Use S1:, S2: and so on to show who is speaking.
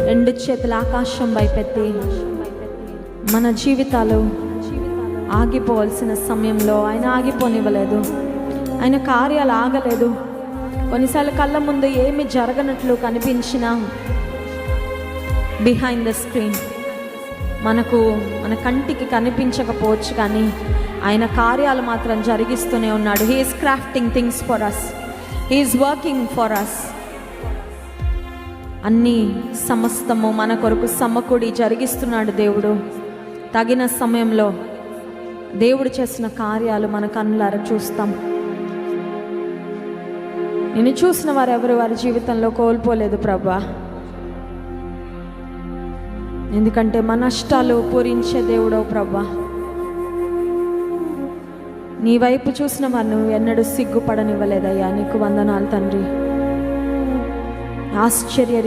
S1: రెండు చేతులు ఆకాశం వైపెత్తి మన జీవితాలు ఆగిపోవాల్సిన సమయంలో ఆయన ఆగిపోనివ్వలేదు. ఆయన కార్యాలు ఆగలేదు. కొన్నిసార్లు కళ్ళ ముందు ఏమి జరగనట్లు కనిపించినా బిహైండ్ ద స్క్రీన్ మన కంటికి కనిపించకపోవచ్చు, కానీ ఆయన కార్యాలు మాత్రం జరిగిస్తూనే ఉన్నాడు. He is crafting things for us, he is working for us. అన్నీ సమస్తము మన కొరకు సమకూడి జరిగిస్తున్నాడు దేవుడు. తగిన సమయంలో దేవుడు చేసిన కార్యాలు మన కన్నులారా చూస్తాం. నేను చూసిన వారు ఎవరు వారి జీవితంలో కోల్పోలేదు ప్రభా, ఎందుకంటే మన నష్టాలు పూరించే దేవుడవు ప్రభా. నీ వైపు చూసిన వారు నువ్వు ఎన్నడూ సిగ్గుపడనివ్వలేదయ్యా. నీకు వందనాలు తండ్రి. ఆశ్చర్య